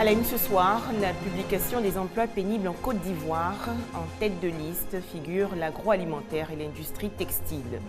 À la une ce soir, la publication des emplois pénibles en Côte d'Ivoire. En tête de liste figurent l'agroalimentaire et l'industrie textile.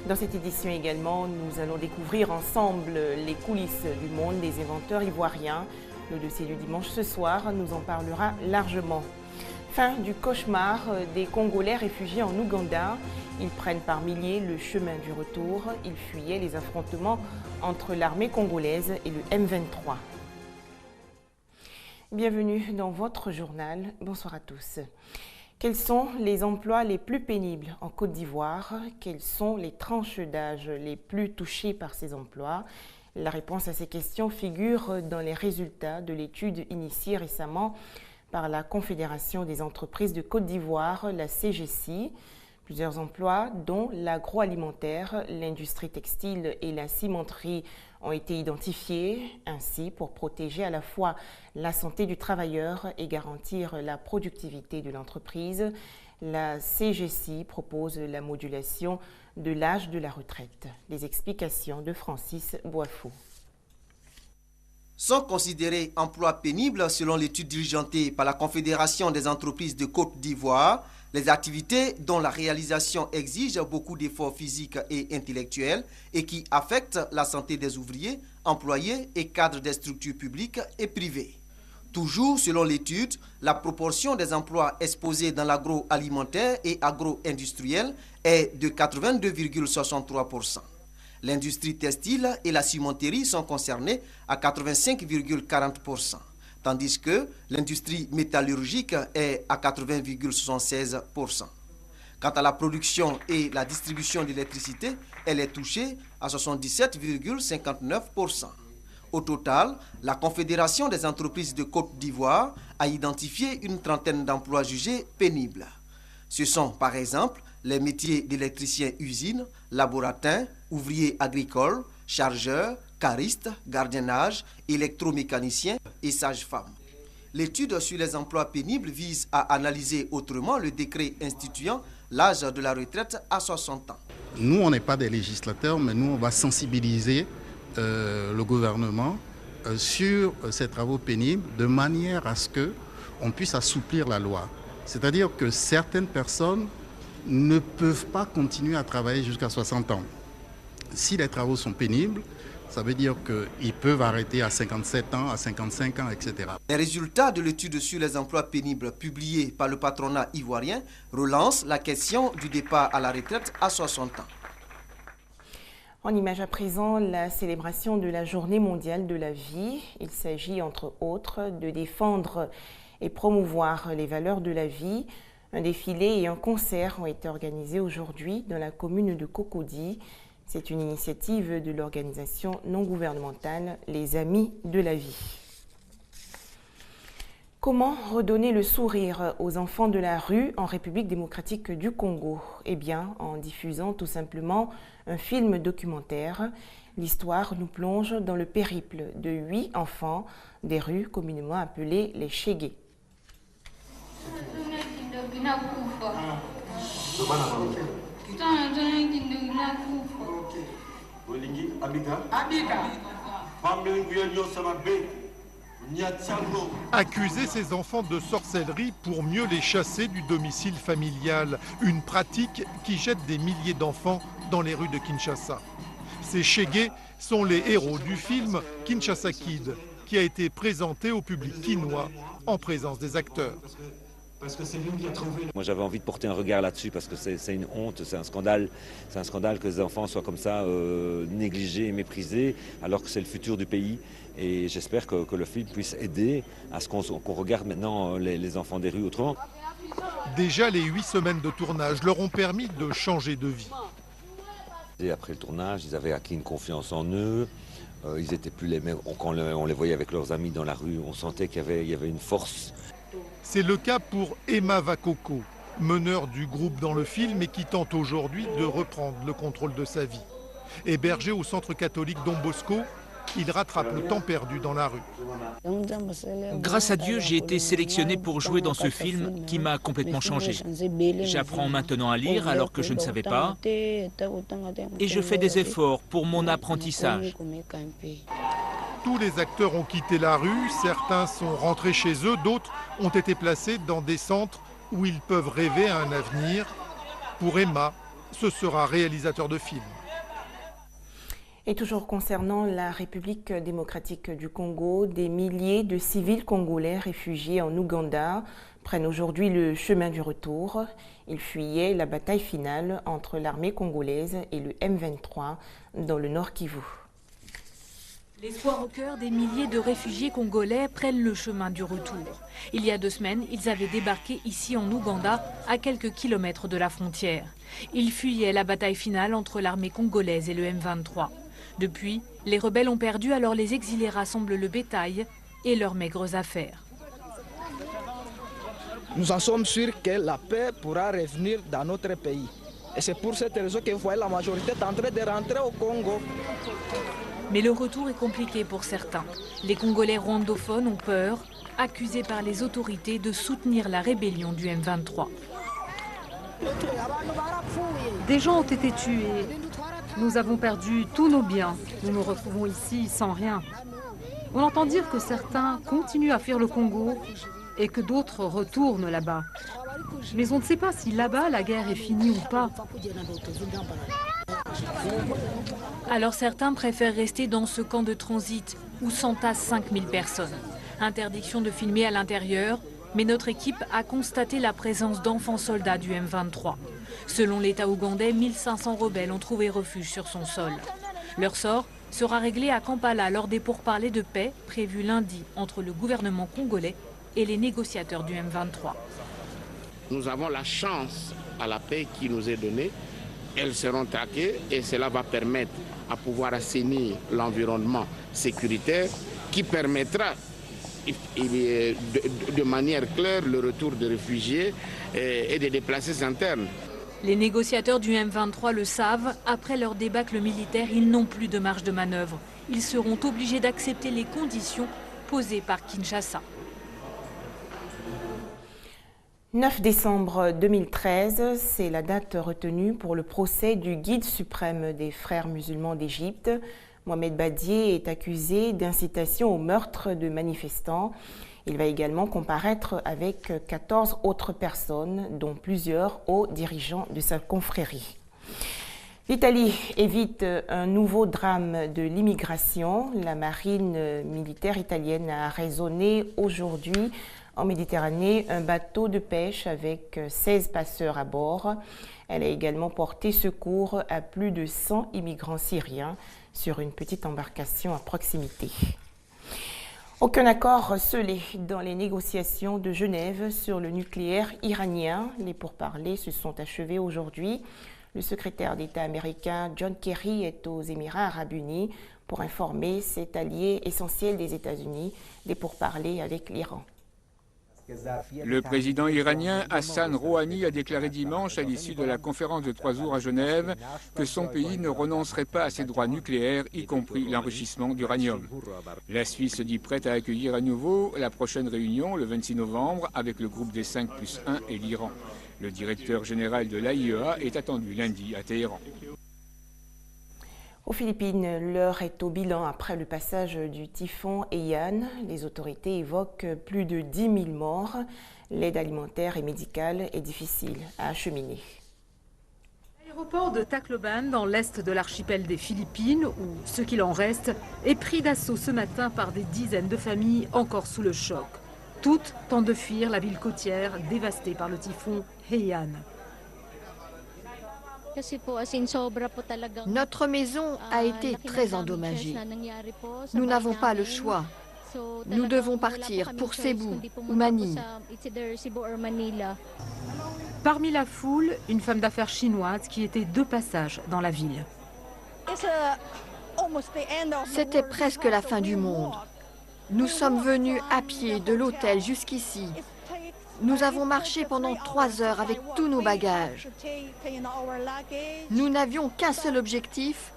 Dans cette édition également, nous allons découvrir ensemble les coulisses du monde des inventeurs ivoiriens. Le dossier du dimanche ce soir nous en parlera largement. Fin du cauchemar des Congolais réfugiés en Ouganda. Ils prennent par milliers le chemin du retour. Ils fuyaient les affrontements entre l'armée congolaise et le M23. Bienvenue dans votre journal. Bonsoir à tous. Quels sont les emplois les plus pénibles en Côte d'Ivoire? Quelles sont les tranches d'âge les plus touchées par ces emplois? La réponse à ces questions figure dans les résultats de l'étude initiée récemment par la Confédération des entreprises de Côte d'Ivoire, la CGC. Plusieurs emplois, dont l'agroalimentaire, l'industrie textile et la cimenterie, ont été identifiés. Ainsi, pour protéger à la fois la santé du travailleur et garantir la productivité de l'entreprise, la CGC propose la modulation de l'âge de la retraite. Les explications de Francis Boifou. Sont considérés emplois pénibles selon l'étude diligentée par la Confédération des entreprises de Côte d'Ivoire, les activités dont la réalisation exige beaucoup d'efforts physiques et intellectuels et qui affectent la santé des ouvriers, employés et cadres des structures publiques et privées. Toujours selon l'étude, la proportion des emplois exposés dans l'agroalimentaire et agro-industriel est de 82,63%. L'industrie textile et la cimenterie sont concernées à 85,40%. Tandis que l'industrie métallurgique est à 80,76%. Quant à la production et la distribution d'électricité, elle est touchée à 77,59%. Au total, la Confédération des entreprises de Côte d'Ivoire a identifié une trentaine d'emplois jugés pénibles. Ce sont par exemple les métiers d'électricien usine, laboratin, ouvrier agricole, chargeur, cariste, gardiennage, électromécanicien et sage-femme. L'étude sur les emplois pénibles vise à analyser autrement le décret instituant l'âge de la retraite à 60 ans. Nous, on n'est pas des législateurs, mais nous, on va sensibiliser le gouvernement sur ces travaux pénibles de manière à ce qu'on puisse assouplir la loi. C'est-à-dire que certaines personnes ne peuvent pas continuer à travailler jusqu'à 60 ans. Si les travaux sont pénibles, ça veut dire qu'ils peuvent arrêter à 57 ans, à 55 ans, etc. Les résultats de l'étude sur les emplois pénibles publiés par le patronat ivoirien relancent la question du départ à la retraite à 60 ans. En image à présent, la célébration de la Journée mondiale de la vie. Il s'agit entre autres de défendre et promouvoir les valeurs de la vie. Un défilé et un concert ont été organisés aujourd'hui dans la commune de Cocody. C'est une initiative de l'organisation non gouvernementale Les Amis de la Vie. Comment redonner le sourire aux enfants de la rue en République démocratique du Congo? Eh bien, en diffusant tout simplement un film documentaire. L'histoire nous plonge dans le périple de 8 enfants des rues communément appelées les Chégués. Accuser ces enfants de sorcellerie pour mieux les chasser du domicile familial, une pratique qui jette des milliers d'enfants dans les rues de Kinshasa. Ces Chégués sont les héros du film Kinshasa Kid, qui a été présenté au public kinois en présence des acteurs. Moi j'avais envie de porter un regard là-dessus parce que c'est une honte, c'est un scandale que les enfants soient comme ça négligés et méprisés alors que c'est le futur du pays. Et j'espère que le film puisse aider à ce qu'on regarde maintenant les enfants des rues autrement. Déjà les 8 semaines de tournage leur ont permis de changer de vie. Et après le tournage, ils avaient acquis une confiance en eux. Ils étaient plus les mêmes. Quand on les voyait avec leurs amis dans la rue, on sentait qu'il y avait une force. C'est le cas pour Emma Vakoko, meneur du groupe dans le film et qui tente aujourd'hui de reprendre le contrôle de sa vie. Hébergé au centre catholique Don Bosco, il rattrape le temps perdu dans la rue. Grâce à Dieu, j'ai été sélectionné pour jouer dans ce film qui m'a complètement changé. J'apprends maintenant à lire alors que je ne savais pas et je fais des efforts pour mon apprentissage. Tous les acteurs ont quitté la rue, certains sont rentrés chez eux, d'autres ont été placés dans des centres où ils peuvent rêver à un avenir. Pour Emma, ce sera réalisateur de films. Et toujours concernant la République démocratique du Congo, des milliers de civils congolais réfugiés en Ouganda prennent aujourd'hui le chemin du retour. Ils fuyaient la bataille finale entre l'armée congolaise et le M23 dans le Nord Kivu. L'espoir au cœur des milliers de réfugiés congolais prennent le chemin du retour. Il y a 2 semaines, ils avaient débarqué ici en Ouganda, à quelques kilomètres de la frontière. Ils fuyaient la bataille finale entre l'armée congolaise et le M23. Depuis, les rebelles ont perdu, alors les exilés rassemblent le bétail et leurs maigres affaires. Nous en sommes sûrs que la paix pourra revenir dans notre pays. Et c'est pour cette raison que vous voyez la majorité est en train de rentrer au Congo. Mais le retour est compliqué pour certains. Les Congolais rwandophones ont peur, accusés par les autorités de soutenir la rébellion du M23. Des gens ont été tués. Nous avons perdu tous nos biens. Nous nous retrouvons ici sans rien. On entend dire que certains continuent à fuir le Congo et que d'autres retournent là-bas. Mais on ne sait pas si là-bas la guerre est finie ou pas. Alors certains préfèrent rester dans ce camp de transit où s'entassent 5000 personnes. Interdiction de filmer à l'intérieur, mais notre équipe a constaté la présence d'enfants soldats du M23. Selon l'État ougandais, 1500 rebelles ont trouvé refuge sur son sol. Leur sort sera réglé à Kampala lors des pourparlers de paix prévus lundi entre le gouvernement congolais et les négociateurs du M23. Nous avons la chance à la paix qui nous est donnée. Elles seront traquées et cela va permettre à pouvoir assainir l'environnement sécuritaire qui permettra de manière claire le retour des réfugiés et des déplacés internes. Les négociateurs du M23 le savent, après leur débâcle militaire, ils n'ont plus de marge de manœuvre. Ils seront obligés d'accepter les conditions posées par Kinshasa. 9 décembre 2013, c'est la date retenue pour le procès du guide suprême des frères musulmans d'Égypte. Mohamed Badié est accusé d'incitation au meurtre de manifestants. Il va également comparaître avec 14 autres personnes, dont plusieurs hauts dirigeants de sa confrérie. L'Italie évite un nouveau drame de l'immigration. La marine militaire italienne a raisonné aujourd'hui en Méditerranée un bateau de pêche avec 16 passeurs à bord. Elle a également porté secours à plus de 100 immigrants syriens sur une petite embarcation à proximité. Aucun accord scellé dans les négociations de Genève sur le nucléaire iranien. Les pourparlers se sont achevés aujourd'hui. Le secrétaire d'État américain John Kerry est aux Émirats arabes unis pour informer cet allié essentiel des États-Unis des pourparlers avec l'Iran. Le président iranien Hassan Rouhani a déclaré dimanche, à l'issue de la conférence de 3 jours à Genève, que son pays ne renoncerait pas à ses droits nucléaires, y compris l'enrichissement d'uranium. La Suisse se dit prête à accueillir à nouveau la prochaine réunion, le 26 novembre, avec le groupe des 5+1 et l'Iran. Le directeur général de l'AIEA est attendu lundi à Téhéran. Aux Philippines, l'heure est au bilan après le passage du typhon Haiyan. Les autorités évoquent plus de 10 000 morts. L'aide alimentaire et médicale est difficile à acheminer. L'aéroport de Tacloban, dans l'est de l'archipel des Philippines, où ce qu'il en reste, est pris d'assaut ce matin par des dizaines de familles encore sous le choc. Toutes tentent de fuir la ville côtière dévastée par le typhon Haiyan. Notre maison a été très endommagée. Nous n'avons pas le choix. Nous devons partir pour Cebu ou Manille. Parmi la foule, une femme d'affaires chinoise qui était de passage dans la ville. C'était presque la fin du monde. Nous sommes venus à pied de l'hôtel jusqu'ici. Nous avons marché pendant 3 heures avec tous nos bagages. Nous n'avions qu'un seul objectif.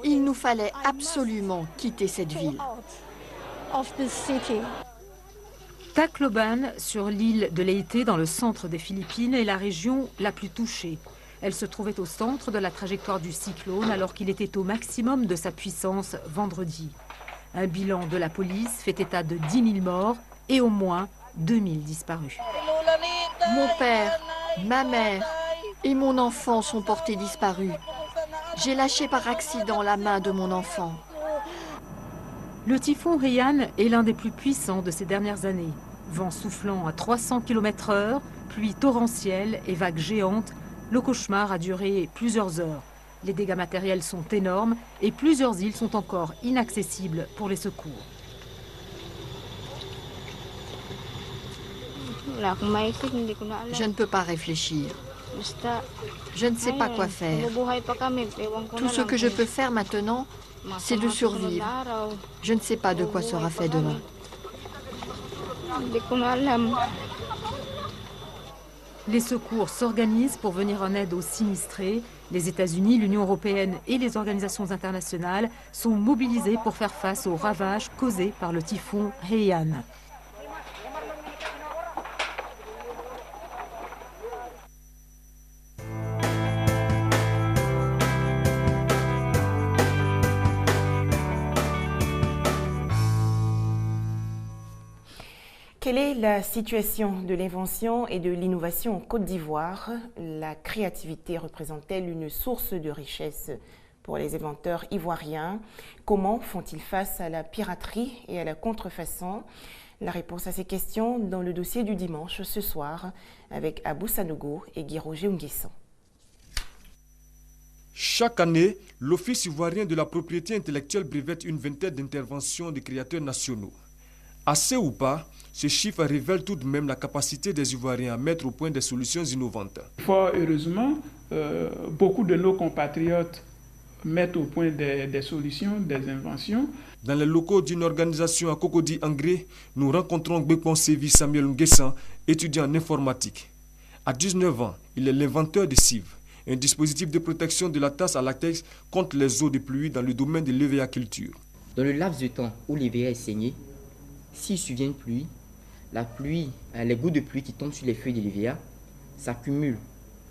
Il nous fallait absolument quitter cette ville. Tacloban, sur l'île de Leyte, dans le centre des Philippines, est la région la plus touchée. Elle se trouvait au centre de la trajectoire du cyclone alors qu'il était au maximum de sa puissance vendredi. Un bilan de la police fait état de 10 000 morts et au moins 2 000 disparus. Mon père, ma mère et mon enfant sont portés disparus. J'ai lâché par accident la main de mon enfant. Le typhon Haiyan est l'un des plus puissants de ces dernières années. Vent soufflant à 300 km/h, pluie torrentielle et vagues géantes, le cauchemar a duré plusieurs heures. Les dégâts matériels sont énormes et plusieurs îles sont encore inaccessibles pour les secours. Je ne peux pas réfléchir. Je ne sais pas quoi faire. Tout ce que je peux faire maintenant, c'est de survivre. Je ne sais pas de quoi sera fait demain. Les secours s'organisent pour venir en aide aux sinistrés. Les États-Unis, l'Union européenne et les organisations internationales sont mobilisés pour faire face aux ravages causés par le typhon Haiyan. Quelle est la situation de l'invention et de l'innovation en Côte d'Ivoire? La créativité représente-t-elle une source de richesse pour les inventeurs ivoiriens? Comment font-ils face à la piraterie et à la contrefaçon? La réponse à ces questions dans le dossier du dimanche ce soir avec Abou Sanogo et Guy Roger Nguessan. Chaque année, l'Office ivoirien de la propriété intellectuelle brevette une vingtaine d'interventions de créateurs nationaux. Assez ou pas, ce chiffre révèle tout de même la capacité des Ivoiriens à mettre au point des solutions innovantes. Fort heureusement, beaucoup de nos compatriotes mettent au point des solutions, des inventions. Dans les locaux d'une organisation à Cocody Angré, nous rencontrons Gbekpon Sévi Samuel Nguessan, étudiant en informatique. À 19 ans, il est l'inventeur de Sieve, un dispositif de protection de la tasse à latex contre les eaux de pluie dans le domaine de l'EVA-culture. Dans le laps de temps où l'EVA est saigné, s'il survient une pluie, les gouttes de pluie qui tombent sur les feuilles de l'EVA s'accumulent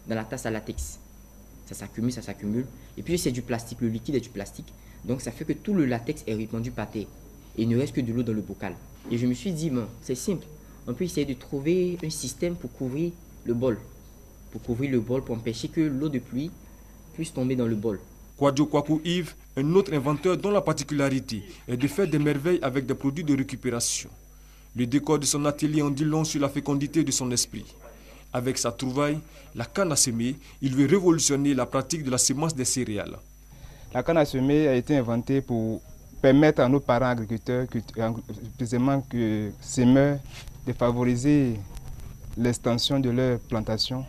dans la tasse à latex. Ça s'accumule. Et puis c'est du plastique, le liquide est du plastique. Donc ça fait que tout le latex est répandu par terre. Et il ne reste que de l'eau dans le bocal. Et je me suis dit, bon, c'est simple. On peut essayer de trouver un système pour couvrir le bol. Pour empêcher que l'eau de pluie puisse tomber dans le bol. Kwadjo Kwaku Yves, un autre inventeur dont la particularité est de faire des merveilles avec des produits de récupération. Le décor de son atelier en dit long sur la fécondité de son esprit. Avec sa trouvaille, la canne à semer, il veut révolutionner la pratique de la semence des céréales. La canne à semer a été inventée pour permettre à nos parents agriculteurs, précisément que semeurs, de favoriser l'extension de leur plantation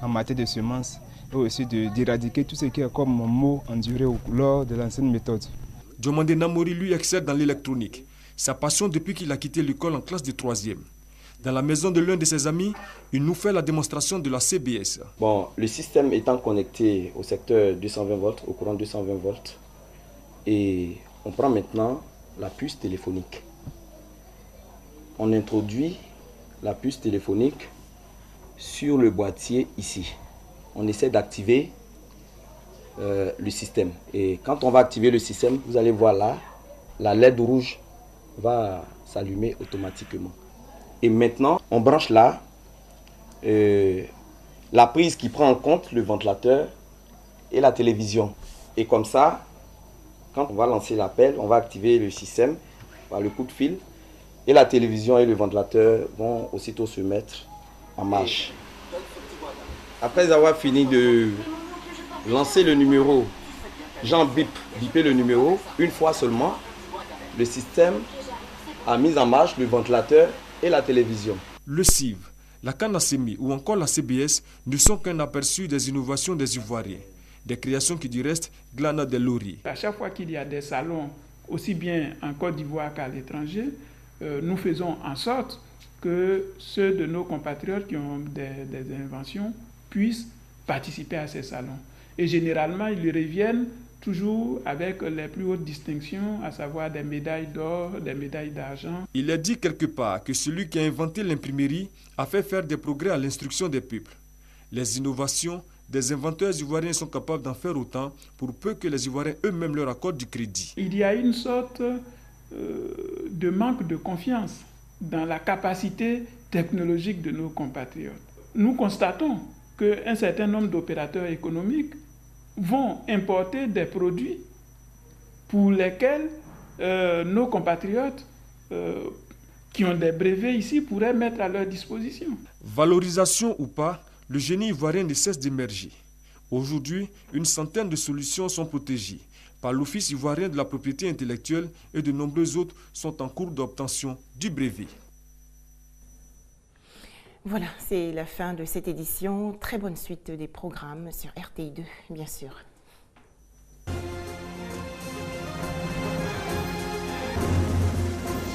en matière de semences et aussi d'éradiquer tout ce qui est comme maux endurés lors de l'ancienne méthode. Diomande Namori, lui, excelle dans l'électronique. Sa passion depuis qu'il a quitté l'école en classe de 3e. Dans la maison de l'un de ses amis, il nous fait la démonstration de la CBS. Bon, le système étant connecté au secteur 220 volts, au courant 220 volts, et on prend maintenant la puce téléphonique. On introduit la puce téléphonique sur le boîtier ici. On essaie d'activer le système. Et quand on va activer le système, vous allez voir là, la LED rouge va s'allumer automatiquement. Et maintenant, on branche là la prise qui prend en compte le ventilateur et la télévision. Et comme ça, quand on va lancer l'appel, on va activer le système par le coup de fil. Et la télévision et le ventilateur vont aussitôt se mettre en marche. Après avoir fini de lancer le numéro, Jean bipé le numéro, une fois seulement, le système a mis en marche le ventilateur et la télévision. Le Sieve, la canne à semer ou encore la CBS ne sont qu'un aperçu des innovations des Ivoiriens. Des créations qui du reste glanent des lauriers. À chaque fois qu'il y a des salons, aussi bien en Côte d'Ivoire qu'à l'étranger, nous faisons en sorte que ceux de nos compatriotes qui ont des inventions puissent participer à ces salons. Et généralement, ils reviennent toujours avec les plus hautes distinctions, à savoir des médailles d'or, des médailles d'argent. Il est dit quelque part que celui qui a inventé l'imprimerie a fait faire des progrès à l'instruction des peuples. Les innovations des inventeurs ivoiriens sont capables d'en faire autant pour peu que les Ivoiriens eux-mêmes leur accordent du crédit. Il y a une sorte de manque de confiance dans la capacité technologique de nos compatriotes. Nous constatons qu'un certain nombre d'opérateurs économiques vont importer des produits pour lesquels nos compatriotes qui ont des brevets ici pourraient mettre à leur disposition. Valorisation ou pas, le génie ivoirien ne cesse d'émerger. Aujourd'hui, une centaine de solutions sont protégées par l'Office ivoirien de la propriété intellectuelle et de nombreuses autres sont en cours d'obtention du brevet. Voilà, c'est la fin de cette édition. Très bonne suite des programmes sur RTI2, bien sûr.